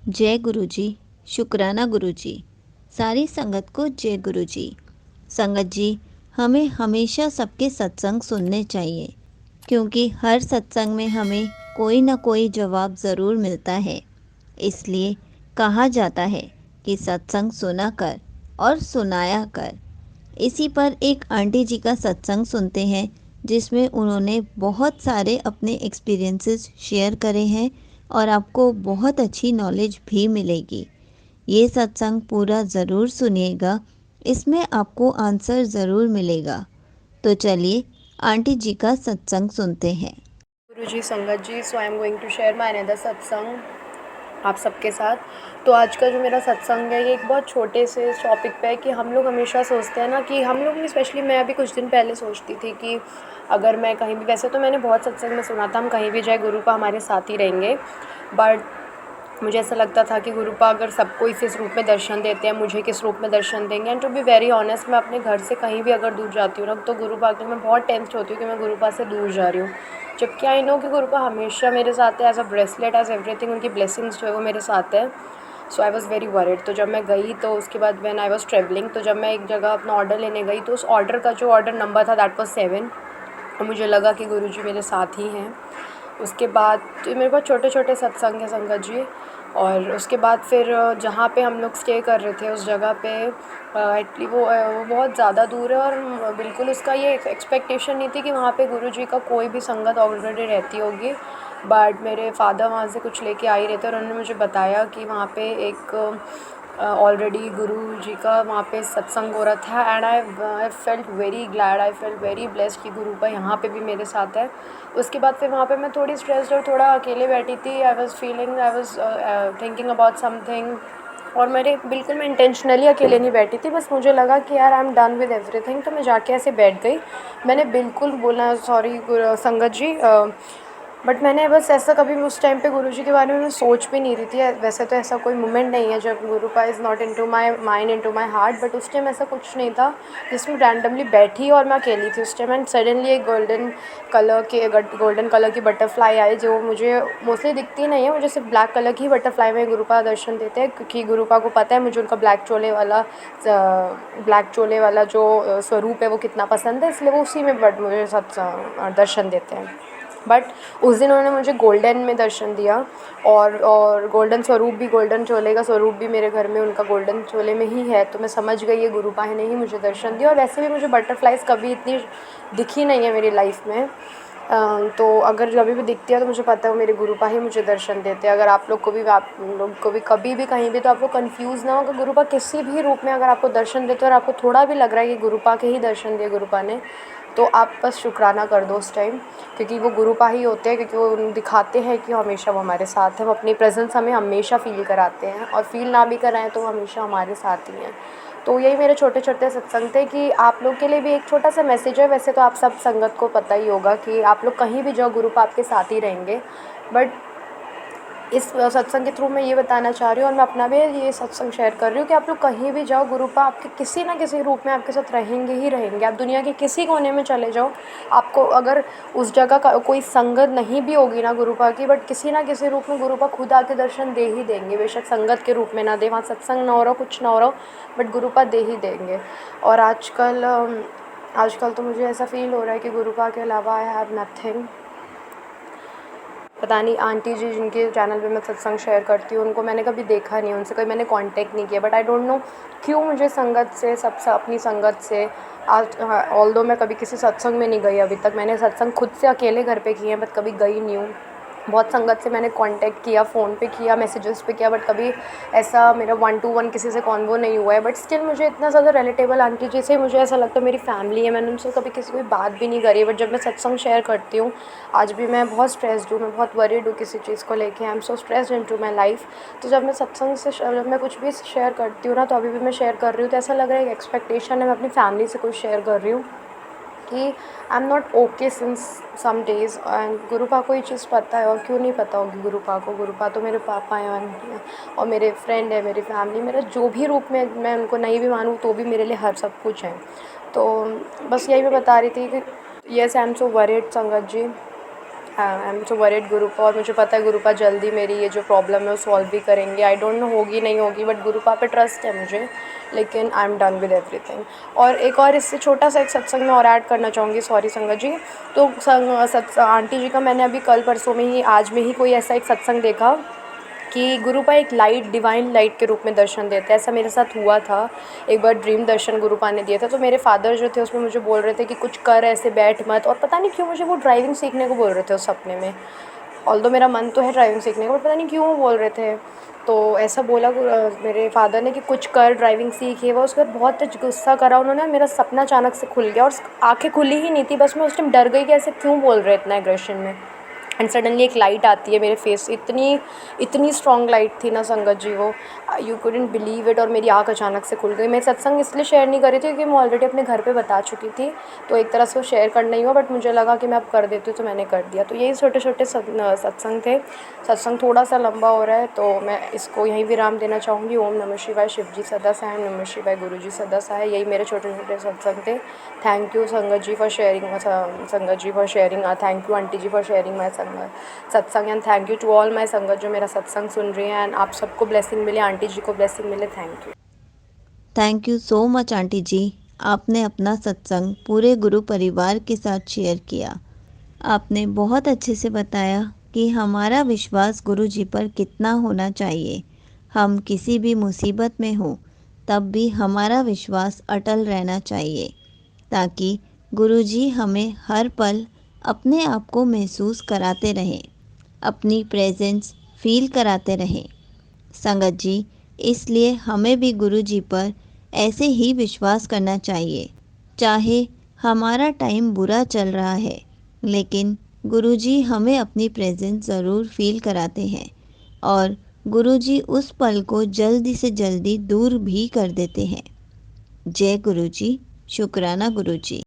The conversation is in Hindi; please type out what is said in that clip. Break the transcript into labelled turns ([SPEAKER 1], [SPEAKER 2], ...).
[SPEAKER 1] जय गुरु जी। शुक्राना गुरु जी। सारी संगत को जय गुरु जी। संगत जी, हमें हमेशा सबके सत्संग सुनने चाहिए, क्योंकि हर सत्संग में हमें कोई ना कोई जवाब ज़रूर मिलता है। इसलिए कहा जाता है कि सत्संग सुना कर और सुनाया कर। इसी पर एक आंटी जी का सत्संग सुनते हैं, जिसमें उन्होंने बहुत सारे अपने एक्सपीरियंसेस शेयर करे हैं और आपको बहुत अच्छी नॉलेज भी मिलेगी। ये सत्संग पूरा ज़रूर सुनिएगा, इसमें आपको आंसर ज़रूर मिलेगा। तो चलिए आंटी जी का सत्संग सुनते हैं।
[SPEAKER 2] गुरुजी, संगत जी, so I am going to share my another satsang आप सबके साथ। तो आज का जो मेरा सत्संग है, ये एक बहुत छोटे से टॉपिक पे है कि हम लोग हमेशा सोचते हैं ना कि हम लोग में, स्पेशली मैं अभी कुछ दिन पहले सोचती थी कि अगर मैं कहीं भी, वैसे तो मैंने बहुत सत्संग में सुना था हम कहीं भी जाए गुरु पा हमारे साथ ही रहेंगे, बट मुझे ऐसा लगता था कि गुरुपा अगर सबको इस रूप में दर्शन देते हैं, मुझे किस रूप में दर्शन देंगे। And to be very honest, मैं अपने घर से कहीं भी अगर दूर जाती हूँ ना, तो गुरुपा के लिए मैं बहुत टेंस्ड होती हूँ कि मैं गुरुपा से दूर जा रही हूँ। जबकि आई नो कि गुरुपा हमेशा मेरे साथ है, as a bracelet, as everything, उनकी ब्लेसिंग्स जो है वो मेरे साथ है। So I was very worried. तो जब मैं गई, तो उसके बाद व्हेन आई वॉज़ ट्रेवलिंग, तो जब मैं एक जगह अपना ऑर्डर लेने गई, तो उस ऑर्डर का जो ऑर्डर नंबर था दैट वॉज 7, और मुझे लगा कि गुरुजी मेरे साथ ही हैं। उसके बाद तो मेरे पास छोटे छोटे सत्संग हैं, संगत जी। और उसके बाद फिर जहाँ पे हम लोग स्टे कर रहे थे, उस जगह पे एक्चुअली वो बहुत ज़्यादा दूर है, और बिल्कुल उसका ये एक्सपेक्टेशन नहीं थी कि वहाँ पे गुरुजी का कोई भी संगत ऑलरेडी रहती होगी। बट मेरे फादर वहाँ से कुछ लेके आ ही रहे थे, और उन्होंने मुझे बताया कि वहाँ पे एक ऑलरेडी गुरु जी का वहाँ पे सत्संग हो रहा था। And I felt very glad, I felt very blessed कि गुरु का यहाँ पे भी मेरे साथ है। उसके बाद फिर वहाँ पे मैं थोड़ी स्ट्रेस्ड और थोड़ा अकेले बैठी थी। I was thinking about something, और मैं इंटेंशनली अकेले नहीं बैठी थी, बस मुझे लगा कि यार I am done with everything. तो मैं जाके ऐसे बैठ गई। मैंने बिल्कुल बोला सॉरी संगत जी, बट मैंने बस ऐसा कभी उस टाइम पे गुरुजी के बारे में मैं सोच भी नहीं रही थी। वैसे तो ऐसा कोई मोमेंट नहीं है जब Gurupa is not into my mind, into my heart, but उस टाइम ऐसा कुछ नहीं था जिसमें रैंडमली बैठी और मैं अकेली थी उस टाइम। एंड सडनली एक गोल्डन कलर की बटरफ्लाई आई, जो मुझे मोस्टली दिखती नहीं है, मुझे सिर्फ ब्लैक कलर की बटरफ्लाई में गुरुपा दर्शन देते हैं, क्योंकि गुरुपा को पता है मुझे उनका ब्लैक चोले वाला जो स्वरूप है वो कितना पसंद है, इसलिए वो उसी में बट मुझे दर्शन देते हैं। बट उस दिन उन्होंने मुझे गोल्डन में दर्शन दिया, और गोल्डन स्वरूप भी, गोल्डन चोले का स्वरूप भी मेरे घर में उनका गोल्डन चोले में ही है। तो मैं समझ गई ये गुरुपा ने ही मुझे दर्शन दिया। और वैसे भी मुझे बटरफ्लाइज़ कभी इतनी दिखी नहीं है मेरी लाइफ में। तो अगर कभी भी दिखती है तो मुझे पता है वो मेरे गुरुपा ही मुझे दर्शन देते हैं। अगर आप लोग को भी कभी भी कहीं भी, तो आप लोग कन्फ्यूज़ ना हो कि गुरुपा किसी भी रूप में अगर आपको दर्शन देते हैं और आपको थोड़ा भी लग रहा है कि गुरुपा के ही दर्शन दिए गुरुपा ने, तो आप बस शुक्राना कर दो उस टाइम, क्योंकि वो गुरुपा ही होते हैं, क्योंकि वो दिखाते हैं कि हमेशा वो हमारे साथ हैं। वो अपनी प्रेजेंस हमें हमेशा फ़ील कराते हैं, और फ़ील ना भी कराएं तो वो हमेशा हमारे साथ ही हैं। तो यही मेरे छोटे छोटे सत्संग थे कि आप लोग के लिए भी एक छोटा सा मैसेज है। वैसे तो आप सब संगत को पता ही होगा कि आप लोग कहीं भी जाओ गुरुपा आपके साथ ही रहेंगे, बट इस सत्संग के थ्रू मैं ये बताना चाह रही हूँ, और मैं अपना भी ये सत्संग शेयर कर रही हूँ, कि आप लोग कहीं भी जाओ गुरुपा आपके किसी ना किसी रूप में आपके साथ रहेंगे ही रहेंगे। आप दुनिया के किसी कोने में चले जाओ, आपको अगर उस जगह का कोई संगत नहीं भी होगी ना गुरुपा की, बट किसी ना किसी रूप में गुरुपा खुद आके दर्शन दे ही देंगे। बेशक संगत के रूप में ना दे, वहाँ सत्संग ना हो रहा हो, कुछ ना हो रहा हो, बट गुरुपा दे ही देंगे। और आजकल तो मुझे ऐसा फ़ील हो रहा है कि गुरुपा के अलावा आई हैव नथिंग। पता नहीं आंटी जी जिनके चैनल पे मैं सत्संग शेयर करती हूँ, उनको मैंने कभी देखा नहीं, उनसे कभी मैंने कांटेक्ट नहीं किया, बट आई डोंट नो क्यों मुझे संगत से, सबसे अपनी संगत से आज, ऑल्दो मैं कभी किसी सत्संग में नहीं गई अभी तक। मैंने सत्संग खुद से अकेले घर पे किए हैं, बट कभी गई नहीं हूँ। बहुत संगत से मैंने कांटेक्ट किया, फ़ोन पे किया, मैसेजेस पे किया, बट कभी ऐसा मेरा 1-to-1 किसी से कॉन्वो नहीं हुआ है। बट स्टिल मुझे इतना ज़्यादा रिलेटेबल आंटी जी से मुझे ऐसा लगता है मेरी फैमिली है। मैंने उनसे कभी किसी कोई बात भी नहीं करी, बट जब मैं सत्संग शेयर करती हूँ, आज भी मैं बहुत स्ट्रेस्ड हूँ, मैं बहुत वरीड हूँ किसी चीज़ को लेके, I am so stressed into my life. तो जब मैं सत्संग से जब मैं कुछ भी शेयर करती हूँ ना, तो अभी भी मैं शेयर कर रही हूँ, तो ऐसा लग रहा है एक एक्सपेक्टेशन है, मैं अपनी फैमिली से कुछ शेयर कर रही हूँ कि I am not okay since some days. And Gurupa को ये चीज़ पता है, और क्यों नहीं पता होगी गुरुपा को। गुरुपा तो मेरे पापा हैं, आंटी हैं, और मेरे फ्रेंड है, मेरी फैमिली, मेरा जो भी रूप में मैं उनको नहीं भी मानूँ तो भी मेरे लिए हर सब कुछ है। तो बस यही मैं बता रही थी कि yes I am so worried संगत जी। आई एम सो वरीड गुरुपा, और मुझे पता है गुरुपा जल्दी मेरी ये जो प्रॉब्लम है वो सॉल्व भी करेंगे। आई डोंट नो होगी नहीं होगी, बट गुरुपा पे ट्रस्ट है मुझे, लेकिन I am done with everything. और एक और इससे छोटा सा एक सत्संग में और ऐड करना चाहूँगी, सॉरी संगत जी। तो आंटी जी का मैंने अभी कल परसों में ही, आज में ही कोई ऐसा एक सत्संग देखा कि गुरुपा एक लाइट, डिवाइन लाइट के रूप में दर्शन देते हैं। ऐसा मेरे साथ हुआ था एक बार, ड्रीम दर्शन गुरुपा ने दिया था। तो मेरे फादर जो थे उसमें मुझे बोल रहे थे कि कुछ कर, ऐसे बैठ मत, और पता नहीं क्यों मुझे वो ड्राइविंग सीखने को बोल रहे थे उस सपने में। ऑल्दो मेरा मन तो है ड्राइविंग सीखने का, बट पता नहीं क्यों वो बोल रहे थे। तो ऐसा बोला मेरे फादर ने कि कुछ कर, ड्राइविंग सीख, ये वो। उसके बाद बहुत गुस्सा करा उन्होंने, मेरा सपना अचानक से खुल गया और आँखें खुली ही नहीं थी, बस मैं उस टाइम डर गई कि ऐसे क्यों बोल रहे इतना एग्रेशन में। एंड सडनली एक लाइट आती है मेरे फेस, इतनी स्ट्रॉन्ग लाइट थी ना संगत जी वो, यू कुडंट बिलीव इट। और मेरी आँख अचानक से खुल गई। मैं सत्संग इसलिए शेयर नहीं कर रही थी क्योंकि मैं ऑलरेडी अपने घर पे बता चुकी थी, तो एक तरह से वो शेयर करना ही हुआ, बट मुझे लगा कि मैं अब कर देती हूँ, तो मैंने कर दिया। तो यही छोटे छोटे सत्संग थे। सत्संग थोड़ा सा लंबा हो रहा है, तो मैं इसको यहीं विराम देना चाहूँगी। ओम नमः शिवाय, शिव जी सदा सहाय, नमः शिवाय, गुरु जी सदा सहाय। यही मेरे छोटे छोटे सत्संग थे। थैंक यू संगत ji for sharing, sangat ji for sharing, thank you aunty ji for sharing my satsang, and thank you to all my sangat जो मेरा सत्संग सुन रही हैं। एंड आप सबको ब्लेसिंग मिले, आंटी जी को ब्लेसिंग मिले। Thank you.
[SPEAKER 1] Thank you so much aunty ji. आपने अपना सत्संग पूरे गुरु परिवार के साथ शेयर किया। आपने बहुत अच्छे से बताया कि हमारा विश्वास गुरु जी पर कितना होना चाहिए। हम किसी भी मुसीबत में हो तब भी हमारा विश्वास अटल रहना चाहिए, ताकि गुरु जी हमें हर पल अपने आप को महसूस कराते रहें, अपनी प्रेजेंस फील कराते रहें। संगत जी, इसलिए हमें भी गुरु जी पर ऐसे ही विश्वास करना चाहिए। चाहे हमारा टाइम बुरा चल रहा है, लेकिन गुरु जी हमें अपनी प्रेजेंस ज़रूर फील कराते हैं, और गुरु जी उस पल को जल्दी से जल्दी दूर भी कर देते हैं। जय गुरु जी। शुक्राना गुरु जी।